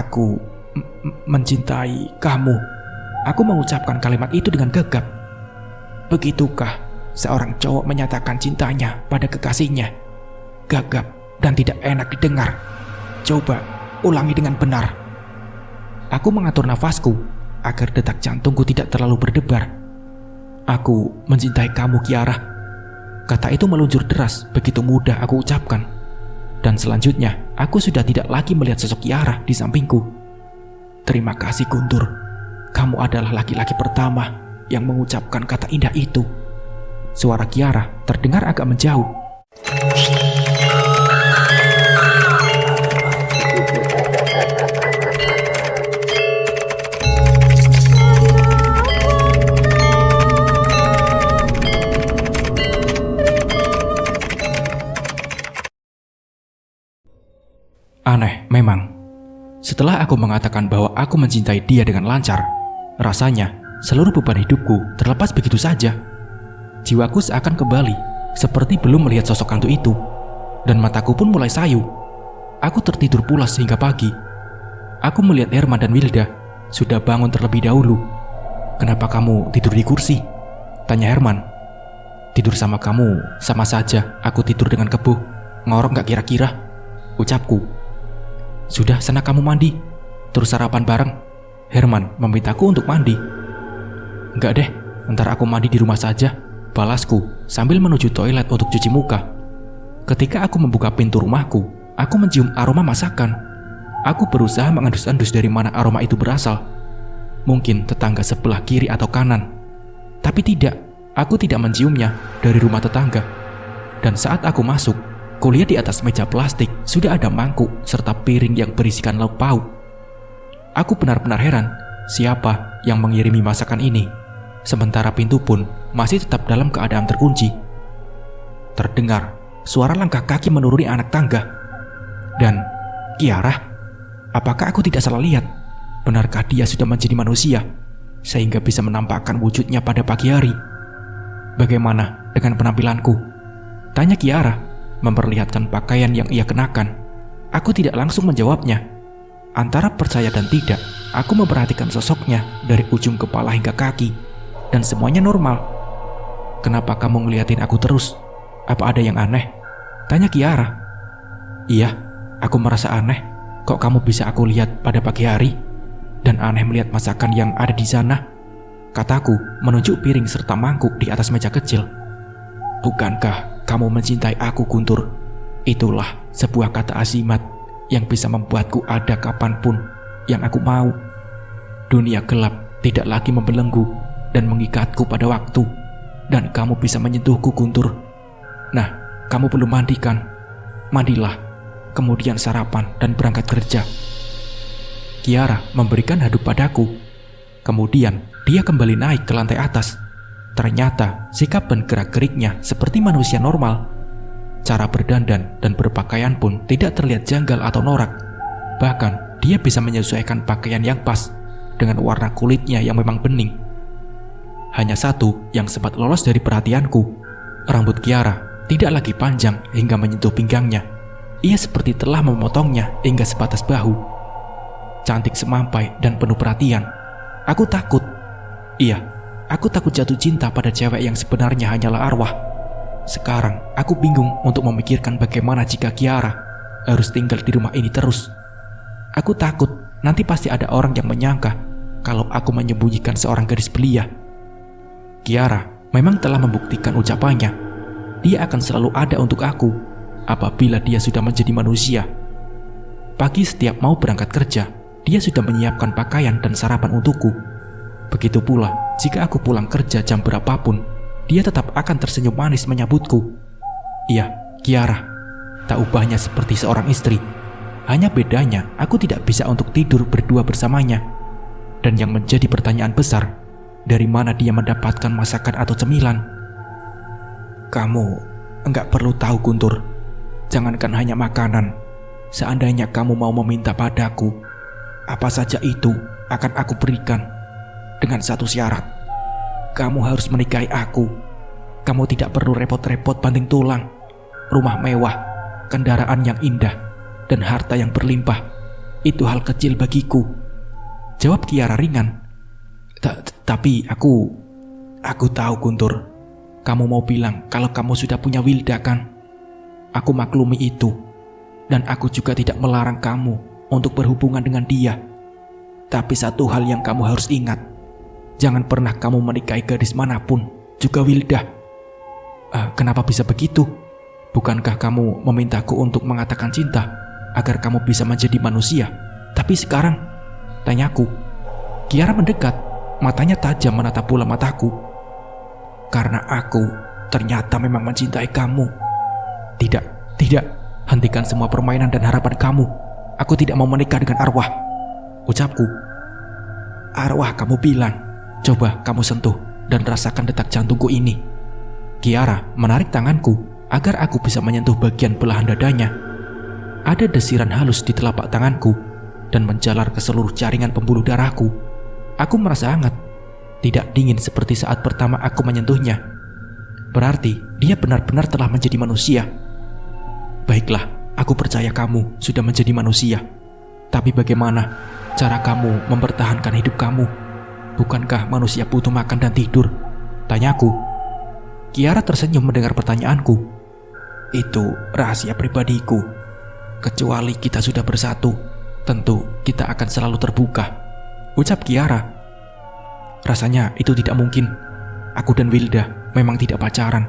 Aku mencintai kamu. Aku mengucapkan kalimat itu dengan gegap. Begitukah seorang cowok menyatakan cintanya pada kekasihnya? Gagap dan tidak enak didengar. Coba ulangi dengan benar. Aku mengatur nafasku agar detak jantungku tidak terlalu berdebar. Aku mencintai kamu, Kiara. Kata itu meluncur deras, begitu mudah aku ucapkan. Dan selanjutnya, aku sudah tidak lagi melihat sosok Kiara di sampingku. Terima kasih, Guntur. Kamu adalah laki-laki pertama yang mengucapkan kata indah itu. Suara Kiara terdengar agak menjauh. Aneh memang. Setelah aku mengatakan bahwa aku mencintai dia dengan lancar, rasanya seluruh beban hidupku terlepas begitu saja. Jiwaku seakan kembali, seperti belum melihat sosok hantu itu, dan mataku pun mulai sayu. Aku tertidur pulas hingga pagi. Aku melihat Herman dan Wilda sudah bangun terlebih dahulu. "Kenapa kamu tidur di kursi?" tanya Herman. "Tidur sama kamu sama saja aku tidur dengan kebo. Ngorok gak kira-kira?" ucapku. "Sudah, sana kamu mandi, terus sarapan bareng." Herman memintaku untuk mandi. "Enggak deh, ntar aku mandi di rumah saja," balasku sambil menuju toilet untuk cuci muka. Ketika aku membuka pintu rumahku, aku mencium aroma masakan. Aku berusaha mengendus-endus dari mana aroma itu berasal. Mungkin tetangga sebelah kiri atau kanan. Tapi tidak, aku tidak menciumnya dari rumah tetangga. Dan saat aku masuk, kulihat di atas meja plastik sudah ada mangkuk serta piring yang berisikan lauk pauk. Aku benar-benar heran siapa yang mengirimi masakan ini, sementara pintu pun masih tetap dalam keadaan terkunci. Terdengar suara langkah kaki menuruni anak tangga. Dan Kiara, apakah aku tidak salah lihat? Benarkah dia sudah menjadi manusia sehingga bisa menampakkan wujudnya pada pagi hari? "Bagaimana dengan penampilanku?" tanya Kiara, memperlihatkan pakaian yang ia kenakan. Aku tidak langsung menjawabnya. Antara percaya dan tidak, aku memperhatikan sosoknya dari ujung kepala hingga kaki, dan semuanya normal. "Kenapa kamu ngeliatin aku terus? Apa ada yang aneh?" tanya Kiara. "Iya, aku merasa aneh. Kok kamu bisa aku lihat pada pagi hari? Dan aneh melihat masakan yang ada di sana," kataku menunjuk piring serta mangkuk di atas meja kecil. "Bukankah kamu mencintai aku, Guntur? Itulah sebuah kata azimat yang bisa membuatku ada kapanpun yang aku mau. Dunia gelap tidak lagi membelenggu dan mengikatku pada waktu, dan kamu bisa menyentuhku, Guntur. Nah, kamu belum mandi kan? Mandilah, kemudian sarapan dan berangkat kerja." Kiara memberikan handuk padaku. Kemudian dia kembali naik ke lantai atas. Ternyata sikap dan gerak-geriknya seperti manusia normal. Cara berdandan dan berpakaian pun tidak terlihat janggal atau norak. Bahkan dia bisa menyesuaikan pakaian yang pas dengan warna kulitnya yang memang bening. Hanya satu yang sempat lolos dari perhatianku. Rambut Kiara tidak lagi panjang hingga menyentuh pinggangnya. Ia seperti telah memotongnya hingga sebatas bahu. Cantik semampai dan penuh perhatian. Aku takut. Iya, aku takut jatuh cinta pada cewek yang sebenarnya hanyalah arwah. Sekarang aku bingung untuk memikirkan bagaimana jika Kiara harus tinggal di rumah ini terus. Aku takut nanti pasti ada orang yang menyangka kalau aku menyembunyikan seorang gadis belia. Kiara memang telah membuktikan ucapannya. Dia akan selalu ada untuk aku apabila dia sudah menjadi manusia. Pagi setiap mau berangkat kerja, dia sudah menyiapkan pakaian dan sarapan untukku. Begitu pula jika aku pulang kerja jam berapapun, dia tetap akan tersenyum manis menyambutku. Iya, Kiara, tak ubahnya seperti seorang istri. Hanya bedanya aku tidak bisa untuk tidur berdua bersamanya. Dan yang menjadi pertanyaan besar, dari mana dia mendapatkan masakan atau cemilan? "Kamu enggak perlu tahu, Guntur. Jangankan hanya makanan. Seandainya kamu mau meminta padaku, apa saja itu akan aku berikan. Dengan satu syarat. Kamu harus menikahi aku. Kamu tidak perlu repot-repot banting tulang, rumah mewah, kendaraan yang indah, dan harta yang berlimpah. itu hal kecil bagiku. Jawab Kiara ringan. Tapi aku tahu Guntur. Kamu mau bilang kalau kamu sudah punya Wilda kan? Aku maklumi itu. Dan aku juga tidak melarang kamu untuk berhubungan dengan dia. Tapi satu hal yang kamu harus ingat. Jangan pernah kamu menikahi gadis manapun, juga Wilda. Kenapa bisa begitu? Bukankah kamu memintaku untuk mengatakan cinta agar kamu bisa menjadi manusia? Tapi sekarang, tanyaku. Kiara mendekat, matanya tajam menatap bola mataku. Karena aku ternyata memang mencintai kamu. Tidak. Hentikan semua permainan dan harapan kamu. Aku tidak mau menikah dengan arwah, ucapku. Arwah kamu bilang. Coba kamu sentuh dan rasakan detak jantungku ini. Kiara menarik tanganku agar aku bisa menyentuh bagian belahan dadanya. Ada desiran halus di telapak tanganku dan menjalar ke seluruh jaringan pembuluh darahku. Aku merasa hangat, tidak dingin seperti saat pertama aku menyentuhnya. Berarti dia benar-benar telah menjadi manusia. Baiklah, aku percaya kamu sudah menjadi manusia. Tapi bagaimana cara kamu mempertahankan hidup kamu? Bukankah manusia butuh makan dan tidur? Tanyaku. Kiara tersenyum mendengar pertanyaanku. Itu rahasia pribadiku. Kecuali kita sudah bersatu, tentu kita akan selalu terbuka, ucap Kiara. Rasanya itu tidak mungkin. Aku dan Wilda memang tidak pacaran,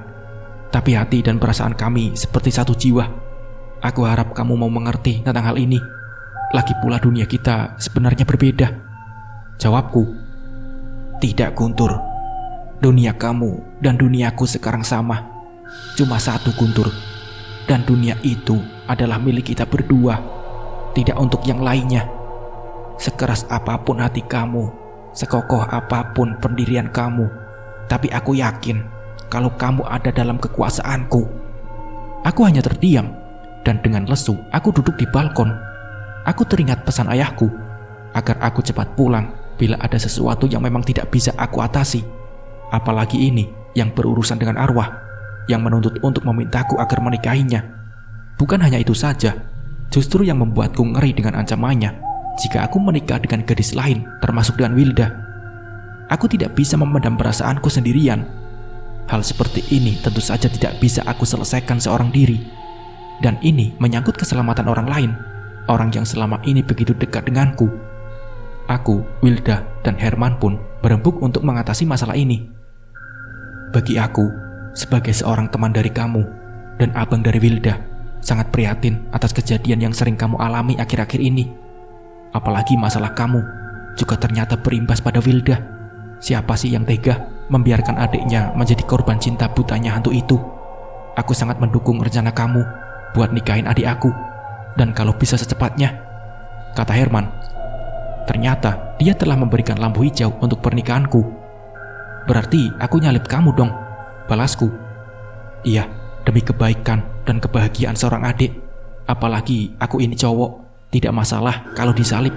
tapi hati dan perasaan kami seperti satu jiwa. Aku harap kamu mau mengerti tentang hal ini. Lagi pula dunia kita sebenarnya berbeda, jawabku. Tidak Guntur, dunia kamu dan duniaku sekarang sama. Cuma satu Guntur. Dan dunia itu adalah milik kita berdua, tidak untuk yang lainnya. Sekeras apapun hati kamu, sekokoh apapun pendirian kamu, tapi aku yakin kalau kamu ada dalam kekuasaanku. Aku hanya terdiam, dan dengan lesu aku duduk di balkon. Aku teringat pesan ayahku agar aku cepat pulang bila ada sesuatu yang memang tidak bisa aku atasi. Apalagi ini yang berurusan dengan arwah, yang menuntut untuk memintaku agar menikahinya. Bukan hanya itu saja, justru yang membuatku ngeri dengan ancamannya jika aku menikah dengan gadis lain, termasuk dengan Wilda. Aku tidak bisa memendam perasaanku sendirian. Hal seperti ini tentu saja tidak bisa aku selesaikan seorang diri. Dan ini menyangkut keselamatan orang lain, orang yang selama ini begitu dekat denganku. Aku, Wilda, dan Herman pun berembuk untuk mengatasi masalah ini. Bagi aku, sebagai seorang teman dari kamu dan abang dari Wilda, sangat prihatin atas kejadian yang sering kamu alami akhir-akhir ini. Apalagi masalah kamu juga ternyata berimbas pada Wilda. Siapa sih yang tega membiarkan adiknya menjadi korban cinta butanya hantu itu? Aku sangat mendukung rencana kamu buat nikahin adik aku, dan kalau bisa secepatnya, kata Herman. Ternyata dia telah memberikan lampu hijau untuk pernikahanku. Berarti aku nyalip kamu dong, balasku. Iya, demi kebaikan dan kebahagiaan seorang adik. Apalagi aku ini cowok, tidak masalah kalau disalip,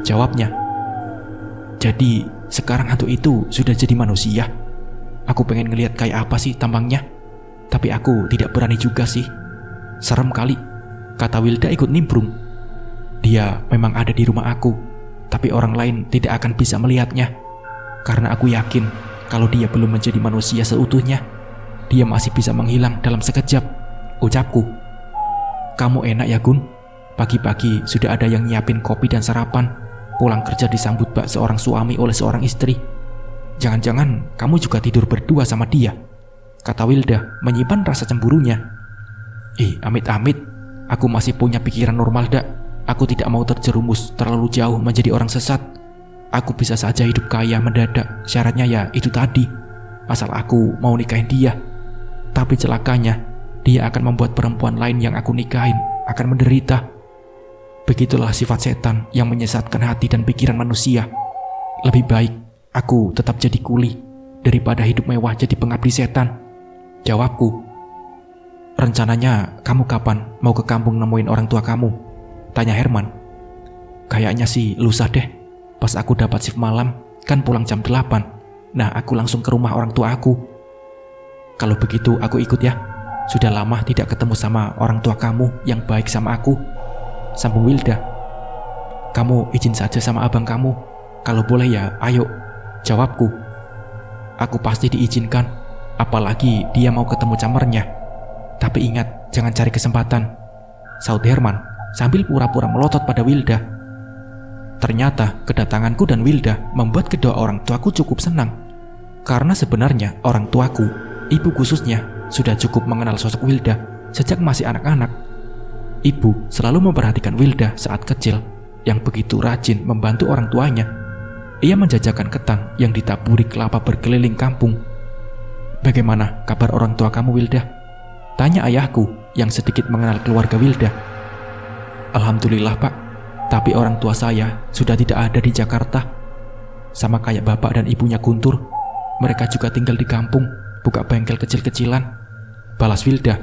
jawabnya. Jadi sekarang hantu itu sudah jadi manusia. Aku pengen ngelihat kayak apa sih tampangnya, tapi aku tidak berani juga sih. Serem kali, kata Wilda ikut nimbrung. Dia memang ada di rumah aku, tapi orang lain tidak akan bisa melihatnya. Karena aku yakin kalau dia belum menjadi manusia seutuhnya, dia masih bisa menghilang dalam sekejap, ucapku. Kamu enak ya Gun, pagi-pagi sudah ada yang nyiapin kopi dan sarapan. Pulang kerja disambut bak seorang suami oleh seorang istri. Jangan-jangan kamu juga tidur berdua sama dia, kata Wilda menyimpan rasa cemburunya. Amit-amit, aku masih punya pikiran normal dak. Aku tidak mau terjerumus terlalu jauh menjadi orang sesat. Aku bisa saja hidup kaya mendadak, syaratnya ya itu tadi, asal aku mau nikahin dia. Tapi celakanya, dia akan membuat perempuan lain yang aku nikahin akan menderita. Begitulah sifat setan yang menyesatkan hati dan pikiran manusia. Lebih baik aku tetap jadi kuli daripada hidup mewah jadi pengabdi setan, jawabku. Rencananya kamu kapan mau ke kampung nemuin orang tua kamu? Tanya Herman. Kayaknya sih lusa deh. Pas aku dapat shift malam, kan pulang jam 8. Nah aku langsung ke rumah orang tua aku. Kalau begitu aku ikut ya. Sudah lama tidak ketemu sama orang tua kamu yang baik sama aku, sambung Wilda. kamu izin saja sama abang kamu. Kalau boleh ya, ayo, jawabku. Aku pasti diizinkan, apalagi dia mau ketemu camernya. Tapi ingat, jangan cari kesempatan, saud Herman sambil pura-pura melotot pada Wilda. Ternyata kedatanganku dan Wilda membuat kedua orang tuaku cukup senang. Karena sebenarnya orang tuaku, ibu khususnya, sudah cukup mengenal sosok Wilda sejak masih anak-anak. Ibu selalu memperhatikan Wilda saat kecil, yang begitu rajin membantu orang tuanya. Ia menjajakan ketan yang ditaburi kelapa berkeliling kampung. "Bagaimana kabar orang tua kamu, Wilda?" tanya ayahku yang sedikit mengenal keluarga Wilda. "Alhamdulillah, Pak. Tapi orang tua saya sudah tidak ada di Jakarta. Sama kayak bapak dan ibunya Guntur, mereka juga tinggal di kampung, buka bengkel kecil-kecilan," balas Wilda.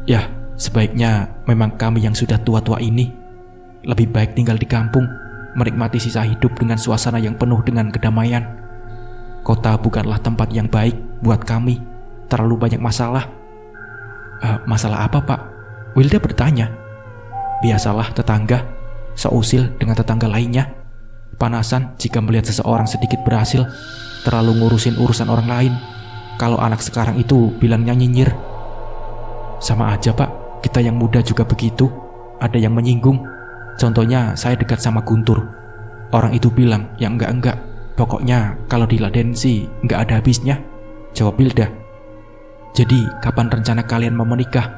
"Ya, sebaiknya memang kami yang sudah tua-tua ini lebih baik tinggal di kampung, menikmati sisa hidup dengan suasana yang penuh dengan kedamaian. Kota bukanlah tempat yang baik buat kami, terlalu banyak masalah." Masalah apa, Pak?" Wilda bertanya. "Biasalah tetangga, seusil dengan tetangga lainnya. Panasan jika melihat seseorang sedikit berhasil, terlalu ngurusin urusan orang lain. Kalau anak sekarang itu bilangnya nyinyir." "Sama aja, Pak, kita yang muda juga begitu, ada yang menyinggung. Contohnya saya dekat sama Guntur. Orang itu bilang ya enggak, pokoknya kalau diladenin sih enggak ada habisnya," jawab Wilda. "Jadi kapan rencana kalian mau menikah?"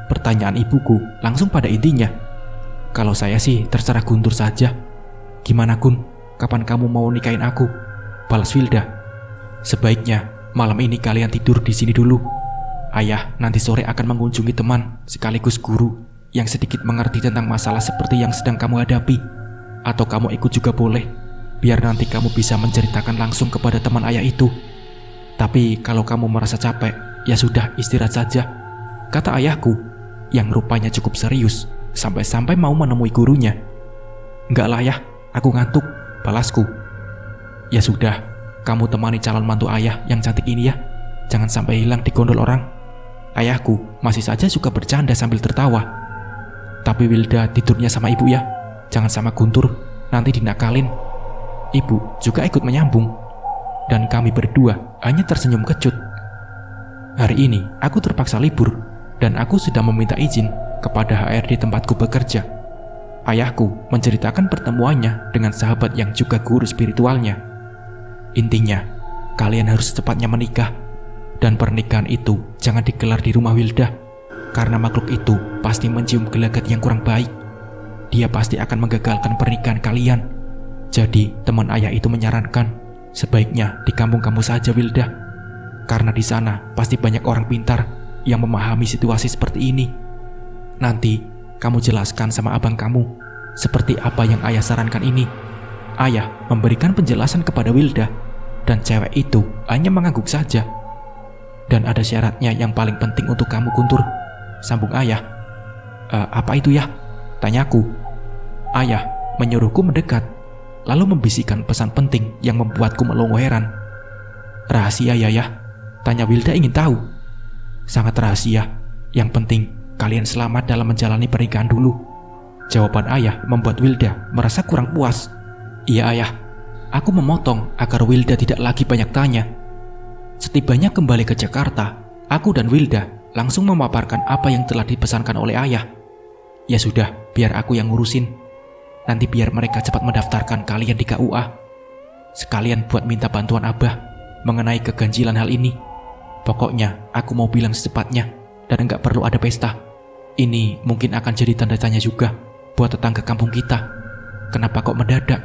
Pertanyaan ibuku langsung pada intinya. "Kalau saya sih terserah Guntur saja. Gimana Gun, kapan kamu mau nikahin aku?" balas Wilda. "Sebaiknya malam ini kalian tidur di sini dulu. Ayah nanti sore akan mengunjungi teman sekaligus guru yang sedikit mengerti tentang masalah seperti yang sedang kamu hadapi. Atau kamu ikut juga boleh, biar nanti kamu bisa menceritakan langsung kepada teman ayah itu. Tapi kalau kamu merasa capek, ya sudah istirahat saja," kata ayahku yang rupanya cukup serius sampai-sampai mau menemui gurunya. "Enggak lah ya, aku ngantuk," balasku. "Ya sudah, kamu temani calon mantu ayah yang cantik ini ya. Jangan sampai hilang di gondol orang." Ayahku masih saja suka bercanda sambil tertawa. "Tapi Wilda tidurnya sama ibu ya, jangan sama Guntur, nanti dinakalin." Ibu juga ikut menyambung, dan kami berdua hanya tersenyum kecut. Hari ini aku terpaksa libur, dan aku sudah meminta izin kepada HRD tempatku bekerja. Ayahku menceritakan pertemuannya dengan sahabat yang juga guru spiritualnya. "Intinya, kalian harus secepatnya menikah, dan pernikahan itu jangan digelar di rumah Wilda, karena makhluk itu pasti mencium gelagat yang kurang baik. Dia pasti akan menggagalkan pernikahan kalian. Jadi teman ayah itu menyarankan sebaiknya di kampung kamu saja, Wilda, karena di sana pasti banyak orang pintar yang memahami situasi seperti ini. Nanti kamu jelaskan sama abang kamu seperti apa yang ayah sarankan ini." Ayah memberikan penjelasan kepada Wilda, dan cewek itu hanya mengangguk saja. "Dan ada syaratnya yang paling penting untuk kamu, Guntur," sambung ayah. Apa itu ya?" tanyaku. Ayah menyuruhku mendekat, lalu membisikkan pesan penting yang membuatku melongo heran. "Rahasia ya?" tanya Wilda ingin tahu. "Sangat rahasia. Yang penting kalian selamat dalam menjalani pernikahan dulu," jawaban ayah membuat Wilda merasa kurang puas. "Iya ayah," aku memotong agar Wilda tidak lagi banyak tanya. Setibanya kembali ke Jakarta, aku dan Wilda langsung memaparkan apa yang telah dipesankan oleh ayah. "Ya sudah, biar aku yang ngurusin. Nanti biar mereka cepat mendaftarkan kalian di KUA. Sekalian buat minta bantuan abah mengenai keganjilan hal ini. Pokoknya aku mau bilang secepatnya, dan enggak perlu ada pesta. Ini mungkin akan jadi tanda tanya juga buat tetangga kampung kita. Kenapa kok mendadak?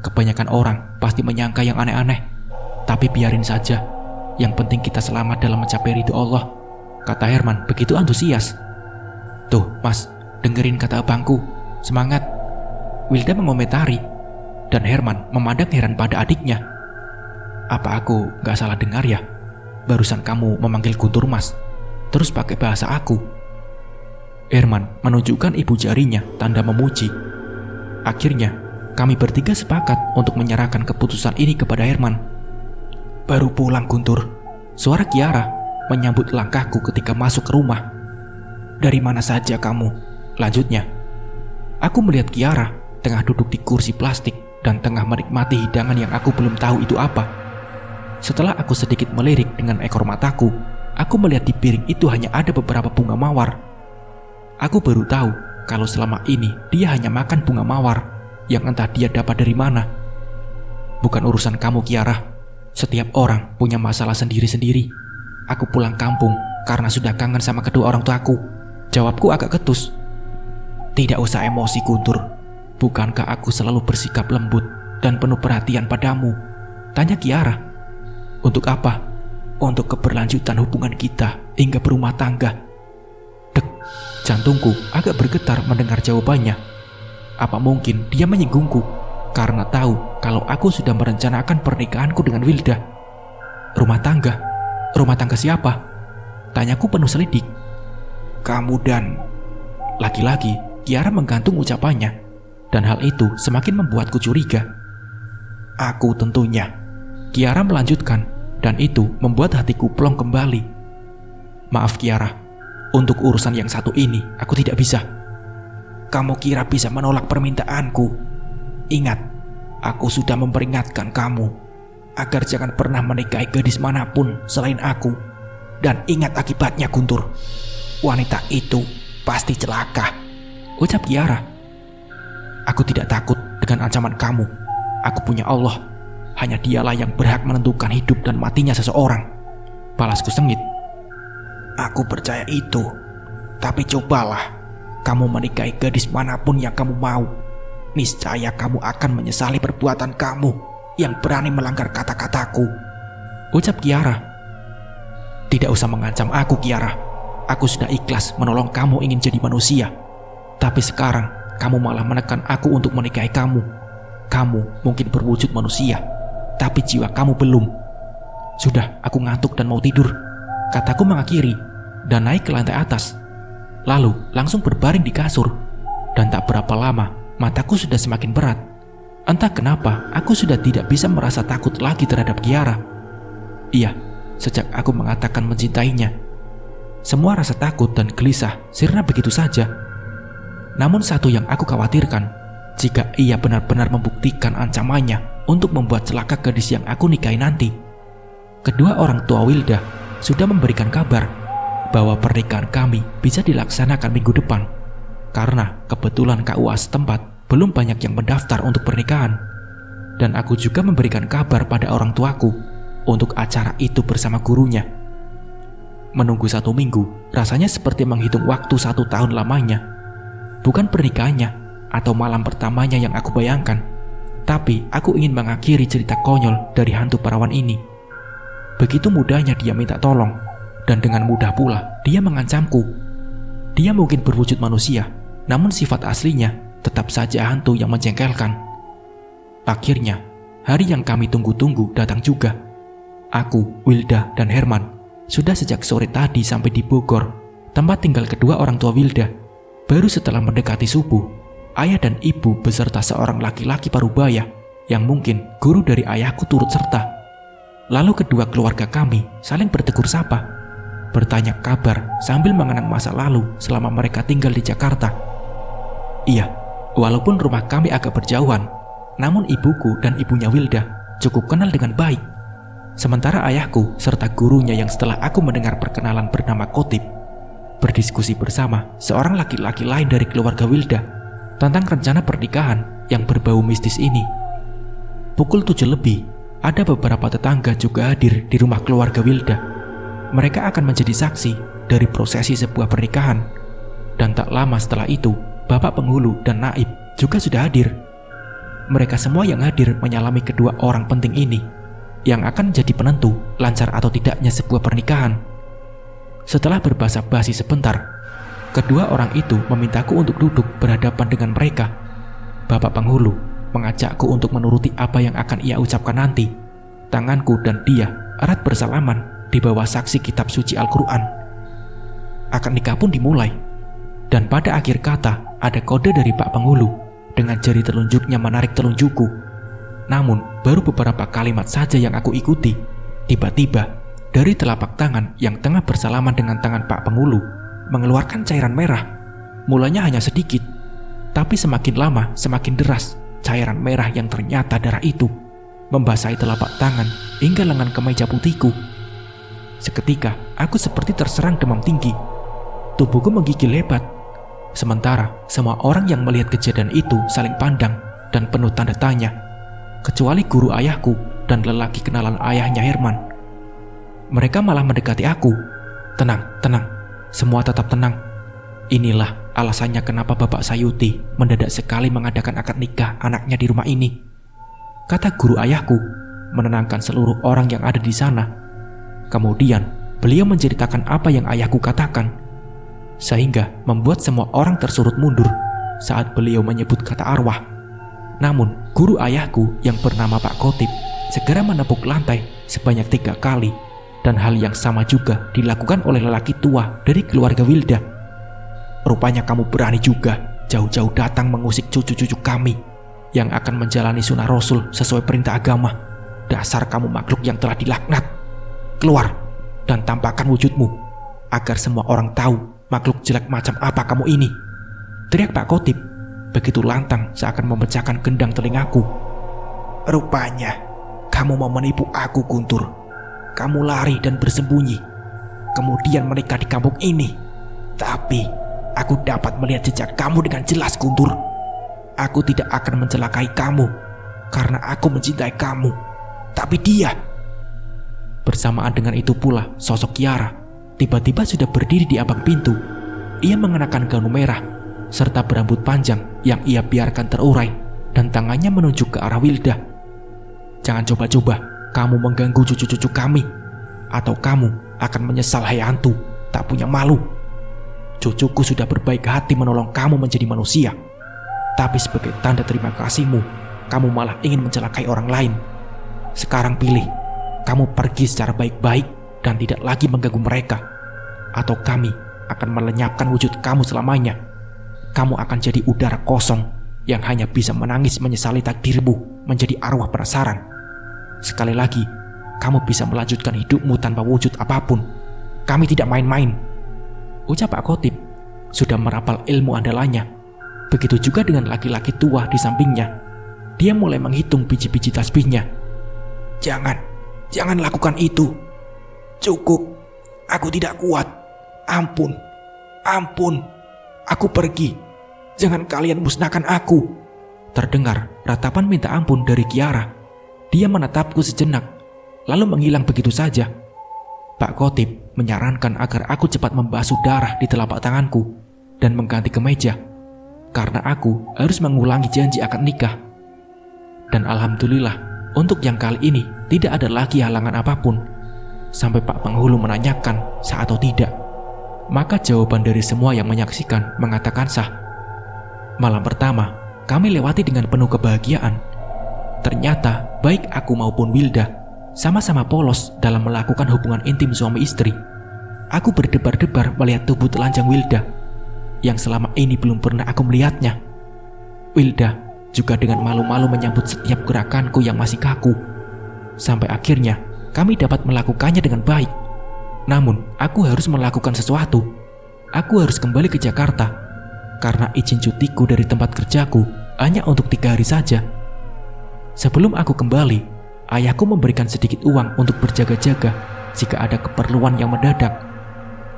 Kebanyakan orang pasti menyangka yang aneh-aneh. Tapi biarin saja. Yang penting kita selamat dalam mencapai ridho Allah," kata Herman begitu antusias. "Tuh mas, dengerin kata abangku, semangat," Wilda mengomentari, dan Herman memandang heran pada adiknya. "Apa aku gak salah dengar ya? Barusan kamu memanggil Guntur mas, terus pakai bahasa aku." Herman menunjukkan ibu jarinya tanda memuji. Akhirnya kami bertiga sepakat untuk menyerahkan keputusan ini kepada Herman. "Baru pulang Guntur," suara Kiara menyambut langkahku ketika masuk ke rumah. "Dari mana saja kamu?" lanjutnya. Aku melihat Kiara tengah duduk di kursi plastik dan tengah menikmati hidangan yang aku belum tahu itu apa. Setelah aku sedikit melirik dengan ekor mataku, aku melihat di piring itu hanya ada beberapa bunga mawar. Aku baru tahu kalau selama ini dia hanya makan bunga mawar yang entah dia dapat dari mana. Bukan urusan kamu, Kiara. Setiap orang punya masalah sendiri-sendiri. Aku pulang kampung karena sudah kangen sama kedua orang tuaku. Jawabku agak ketus. Tidak usah emosi, Guntur. Bukankah aku selalu bersikap lembut dan penuh perhatian padamu? Tanya Kiara. Untuk apa? Untuk keberlanjutan hubungan kita hingga berumah tangga. Dek, jantungku agak bergetar mendengar jawabannya. Apa mungkin dia menyinggungku karena tahu kalau aku sudah merencanakan pernikahanku dengan Wilda? Rumah tangga? Rumah tangga siapa? Tanyaku penuh selidik. Kamu dan... Lagi-lagi Kiara menggantung ucapannya, dan hal itu semakin membuatku curiga. Aku tentunya. Kiara melanjutkan, dan itu membuat hatiku plong kembali. Maaf Kiara, untuk urusan yang satu ini aku tidak bisa. Kamu kira bisa menolak permintaanku? Ingat, aku sudah memperingatkan kamu agar jangan pernah menikahi gadis manapun selain aku. Dan ingat akibatnya, Guntur. Wanita itu pasti celaka. Ucap Kiara. Aku tidak takut dengan ancaman kamu. Aku punya Allah. Hanya dialah yang berhak menentukan hidup dan matinya seseorang. Balasku sengit. Aku percaya itu. Tapi cobalah kamu menikahi gadis manapun yang kamu mau. Niscaya kamu akan menyesali perbuatan kamu yang berani melanggar kata-kataku. Ucap Kiara. Tidak usah mengancam aku, Kiara. Aku sudah ikhlas menolong kamu ingin jadi manusia. Tapi sekarang kamu malah menekan aku untuk menikahi kamu. Kamu mungkin berwujud manusia, tapi jiwa kamu belum. Sudah, aku ngantuk dan mau tidur, kataku mengakhiri dan naik ke lantai atas. Lalu langsung berbaring di kasur. Dan tak berapa lama mataku sudah semakin berat. Entah kenapa aku sudah tidak bisa merasa takut lagi terhadap Kiara. Iya, sejak aku mengatakan mencintainya, semua rasa takut dan gelisah sirna begitu saja. Namun satu yang aku khawatirkan, jika ia benar-benar membuktikan ancamannya untuk membuat celaka gadis yang aku nikahi nanti. Kedua orang tua Wilda sudah memberikan kabar bahwa pernikahan kami bisa dilaksanakan minggu depan, karena kebetulan KUA setempat belum banyak yang mendaftar untuk pernikahan. Dan aku juga memberikan kabar pada orang tuaku untuk acara itu bersama gurunya. Menunggu 1 minggu rasanya seperti menghitung waktu 1 tahun lamanya. Bukan pernikahannya atau malam pertamanya yang aku bayangkan, tapi aku ingin mengakhiri cerita konyol dari hantu perawan ini. Begitu mudahnya dia minta tolong, dan dengan mudah pula dia mengancamku. Dia mungkin berwujud manusia, namun sifat aslinya tetap saja hantu yang menjengkelkan. Akhirnya, hari yang kami tunggu-tunggu datang juga. Aku, Wilda, dan Herman sudah sejak sore tadi sampai di Bogor, tempat tinggal kedua orang tua Wilda. Baru setelah mendekati subuh, ayah dan ibu beserta seorang laki-laki parubaya yang mungkin guru dari ayahku turut serta. Lalu kedua keluarga kami saling bertegur sapa, bertanya kabar sambil mengenang masa lalu selama mereka tinggal di Jakarta. Iya, walaupun rumah kami agak berjauhan, namun ibuku dan ibunya Wilda cukup kenal dengan baik. Sementara ayahku serta gurunya yang setelah aku mendengar perkenalan bernama Kotip berdiskusi bersama seorang laki-laki lain dari keluarga Wilda tentang rencana pernikahan yang berbau mistis ini. Pukul 7 lebih, ada beberapa tetangga juga hadir di rumah keluarga Wilda. Mereka akan menjadi saksi dari prosesi sebuah pernikahan. Dan tak lama setelah itu, Bapak Penghulu dan Naib juga sudah hadir. Mereka semua yang hadir menyalami kedua orang penting ini, yang akan jadi penentu lancar atau tidaknya sebuah pernikahan. Setelah berbasa-basi sebentar, kedua orang itu memintaku untuk duduk berhadapan dengan mereka. Bapak Penghulu mengajakku untuk menuruti apa yang akan ia ucapkan nanti. Tanganku dan dia erat bersalaman di bawah saksi kitab suci Al-Quran. Akad nikah pun dimulai, dan pada akhir kata ada kode dari Pak Penghulu dengan jari telunjuknya menarik telunjukku. Namun baru beberapa kalimat saja yang aku ikuti, tiba-tiba dari telapak tangan yang tengah bersalaman dengan tangan Pak Penghulu mengeluarkan cairan merah. Mulanya hanya sedikit, Tapi semakin lama semakin deras cairan merah yang ternyata darah itu membasahi telapak tangan hingga lengan kemeja putihku. Seketika aku seperti terserang demam tinggi. Tubuhku menggigil hebat. Sementara semua orang yang melihat kejadian itu saling pandang dan penuh tanda tanya, kecuali guru ayahku dan lelaki kenalan ayahnya Herman. Mereka malah mendekati aku. Tenang, tenang, semua tetap tenang. Inilah alasannya kenapa Bapak Sayuti mendadak sekali mengadakan akad nikah anaknya di rumah ini, kata guru ayahku menenangkan seluruh orang yang ada di sana. Kemudian beliau menceritakan apa yang ayahku katakan, sehingga membuat semua orang tersurut mundur saat beliau menyebut kata arwah. Namun guru ayahku yang bernama Pak Khotib segera menepuk lantai sebanyak 3 kali, dan hal yang sama juga dilakukan oleh lelaki tua dari keluarga Wilda. Rupanya kamu berani juga jauh-jauh datang mengusik cucu-cucu kami yang akan menjalani sunnah Rasul sesuai perintah agama. Dasar kamu makhluk yang telah dilaknat. Keluar dan tampakkan wujudmu agar semua orang tahu makhluk jelek macam apa kamu ini, teriak Pak Khotib begitu lantang seakan memecahkan gendang telingaku. Rupanya kamu mau menipu aku, Guntur. Kamu lari dan bersembunyi, kemudian menikah di kampung ini. Tapi aku dapat melihat jejak kamu dengan jelas, Guntur. Aku tidak akan mencelakai kamu karena aku mencintai kamu. Tapi dia... Bersamaan dengan itu pula sosok Kiara tiba-tiba sudah berdiri di ambang pintu. Ia mengenakan gaun merah serta berambut panjang yang ia biarkan terurai, dan tangannya menunjuk ke arah Wilda. Jangan coba-coba kamu mengganggu cucu-cucu kami, atau kamu akan menyesal, hai hantu tak punya malu. Cucuku sudah berbaik hati menolong kamu menjadi manusia, tapi sebagai tanda terima kasihmu, kamu malah ingin mencelakai orang lain. Sekarang pilih, kamu pergi secara baik-baik dan tidak lagi mengganggu mereka, atau kami akan melenyapkan wujud kamu selamanya. Kamu akan jadi udara kosong yang hanya bisa menangis menyesali takdirmu menjadi arwah penasaran. Sekali lagi, kamu bisa melanjutkan hidupmu tanpa wujud apapun. Kami tidak main-main, ucap Pak Khotib sudah merapal ilmu andalannya. Begitu juga dengan laki-laki tua di sampingnya. Dia mulai menghitung biji-biji tasbihnya. Jangan lakukan itu. Cukup, aku tidak kuat. Ampun, aku pergi. Jangan kalian musnahkan aku. Terdengar ratapan minta ampun dari Kiara. Dia menatapku sejenak, lalu menghilang begitu saja. Pak Khotib menyarankan agar aku cepat membasuh darah di telapak tanganku dan mengganti kemeja, karena aku harus mengulangi janji akad nikah. Dan alhamdulillah, untuk yang kali ini tidak ada lagi halangan apapun. Sampai Pak Penghulu menanyakan sah atau tidak, maka jawaban dari semua yang menyaksikan mengatakan sah. Malam pertama kami lewati dengan penuh kebahagiaan. Ternyata baik aku maupun Wilda sama-sama polos dalam melakukan hubungan intim suami istri. Aku berdebar-debar melihat tubuh telanjang Wilda yang selama ini belum pernah aku melihatnya. Wilda juga dengan malu-malu menyambut setiap gerakanku yang masih kaku. Sampai akhirnya kami dapat melakukannya dengan baik. Namun aku harus melakukan sesuatu. Aku harus kembali ke Jakarta karena izin cutiku dari tempat kerjaku hanya untuk 3 hari saja. Sebelum aku kembali, ayahku memberikan sedikit uang untuk berjaga-jaga jika ada keperluan yang mendadak.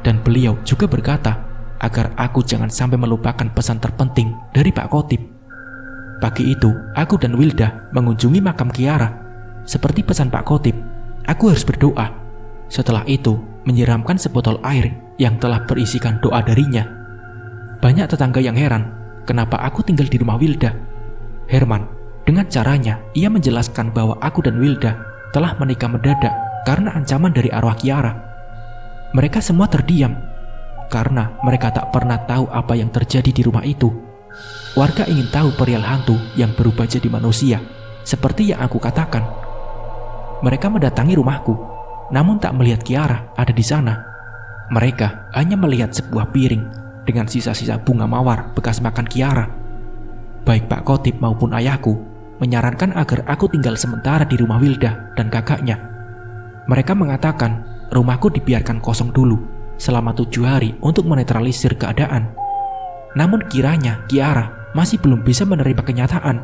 Dan beliau juga berkata agar aku jangan sampai melupakan pesan terpenting dari Pak Khotib. Pagi itu, aku dan Wilda mengunjungi makam Kiara. Seperti pesan Pak Khotib, aku harus berdoa. Setelah itu, menyiramkan sebotol air yang telah berisikan doa darinya. Banyak tetangga yang heran kenapa aku tinggal di rumah Wilda. Herman, dengan caranya, ia menjelaskan bahwa aku dan Wilda telah menikah mendadak karena ancaman dari arwah Kiara. Mereka semua terdiam karena mereka tak pernah tahu apa yang terjadi di rumah itu. Warga ingin tahu perihal hantu yang berubah jadi manusia, seperti yang aku katakan. Mereka mendatangi rumahku, namun tak melihat Kiara ada di sana. Mereka hanya melihat sebuah piring dengan sisa-sisa bunga mawar bekas makan Kiara. Baik Pak Khotib maupun ayahku menyarankan agar aku tinggal sementara di rumah Wilda dan kakaknya. Mereka mengatakan rumahku dibiarkan kosong dulu selama 7 hari untuk menetralisir keadaan. Namun kiranya Kiara masih belum bisa menerima kenyataan.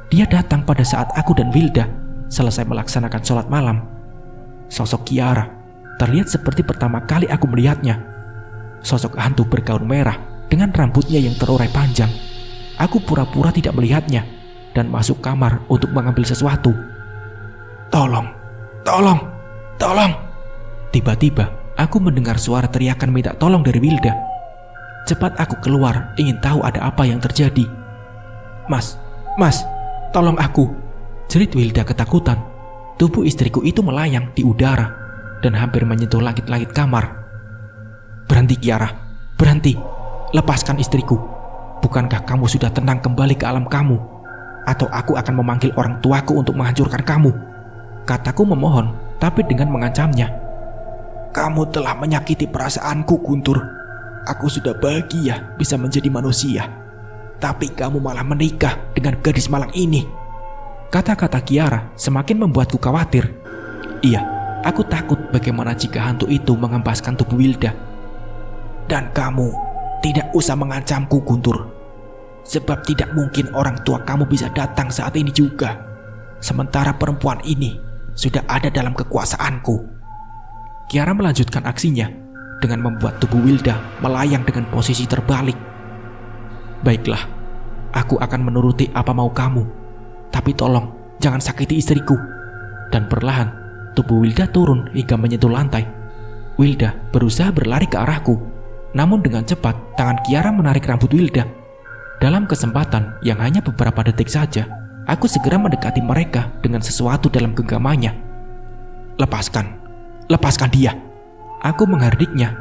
Dia datang pada saat aku dan Wilda selesai melaksanakan sholat malam. Sosok Kiara terlihat seperti pertama kali aku melihatnya. Sosok hantu bergaun merah dengan rambutnya yang terurai panjang. Aku pura-pura tidak melihatnya dan masuk kamar untuk mengambil sesuatu. Tolong, tolong, tolong. Tiba-tiba aku mendengar suara teriakan minta tolong dari Wilda. Cepat aku keluar, ingin tahu ada apa yang terjadi. Mas, tolong aku, jerit Wilda ketakutan. Tubuh istriku itu melayang di udara dan hampir menyentuh langit-langit kamar. Berhenti Kiara, berhenti, lepaskan istriku. Bukankah kamu sudah tenang kembali ke alam kamu? Atau aku akan memanggil orang tuaku untuk menghancurkan kamu? Kataku memohon, tapi dengan mengancamnya. Kamu telah menyakiti perasaanku, Guntur. Aku sudah bahagia bisa menjadi manusia. Tapi kamu malah menikah dengan gadis malang ini. Kata-kata Kiara semakin membuatku khawatir. Iya, aku takut bagaimana jika hantu itu mengempaskan tubuh Wilda. Dan kamu tidak usah mengancamku, Guntur. Sebab tidak mungkin orang tua kamu bisa datang saat ini juga. Sementara perempuan ini sudah ada dalam kekuasaanku. Kiara melanjutkan aksinya dengan membuat tubuh Wilda melayang dengan posisi terbalik. Baiklah, aku akan menuruti apa mau kamu. Tapi tolong, jangan sakiti istriku. Dan perlahan, tubuh Wilda turun hingga menyentuh lantai. Wilda berusaha berlari ke arahku. Namun dengan cepat, tangan Kiara menarik rambut Wilda. Dalam kesempatan yang hanya beberapa detik saja, aku segera mendekati mereka dengan sesuatu dalam genggamannya. Lepaskan dia. Aku menghardiknya.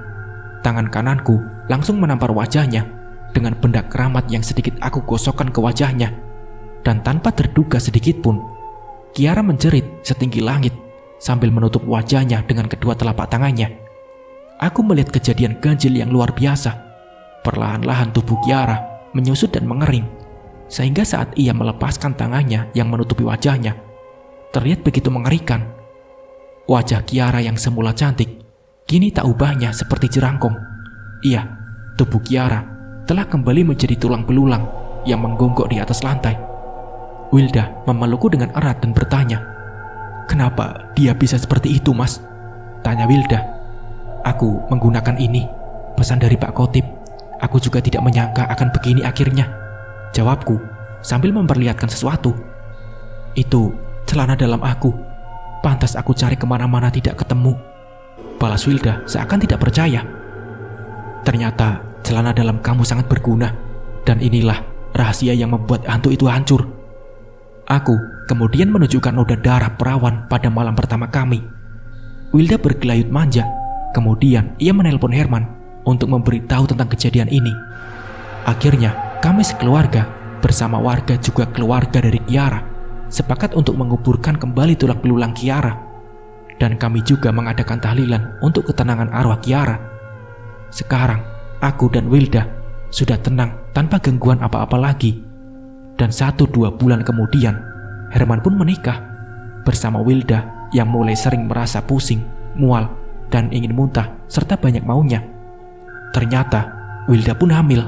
Tangan kananku langsung menampar wajahnya dengan benda keramat yang sedikit aku gosokkan ke wajahnya. Dan tanpa terduga sedikit pun, Kiara menjerit setinggi langit sambil menutup wajahnya dengan kedua telapak tangannya. Aku melihat kejadian ganjil yang luar biasa. Perlahan-lahan tubuh Kiara menyusut dan mengering, sehingga saat ia melepaskan tangannya yang menutupi wajahnya, terlihat begitu mengerikan. Wajah Kiara yang semula cantik, kini tak ubahnya seperti jerangkong. Iya, tubuh Kiara telah kembali menjadi tulang belulang yang menggonggok di atas lantai. Wilda memelukku dengan erat dan bertanya, "Kenapa dia bisa seperti itu, Mas?" Tanya Wilda. "Aku menggunakan ini, pesan dari Pak Khotib. Aku juga tidak menyangka akan begini akhirnya," jawabku sambil memperlihatkan sesuatu. "Itu celana dalam aku. Pantas aku cari kemana-mana tidak ketemu," balas Wilda seakan tidak percaya. "Ternyata celana dalam kamu sangat berguna, dan inilah rahasia yang membuat hantu itu hancur." Aku kemudian menunjukkan noda darah perawan pada malam pertama kami. Wilda bergelayut manja. Kemudian ia menelpon Herman untuk memberitahu tentang kejadian ini. Akhirnya kami sekeluarga bersama warga juga keluarga dari Kiara sepakat untuk menguburkan kembali tulang belulang Kiara. Dan kami juga mengadakan tahlilan untuk ketenangan arwah Kiara. Sekarang aku dan Wilda sudah tenang tanpa gangguan apa-apa lagi. Dan 1-2 bulan kemudian, Herman pun menikah bersama Wilda yang mulai sering merasa pusing, mual, dan ingin muntah serta banyak maunya. Ternyata Wilda pun hamil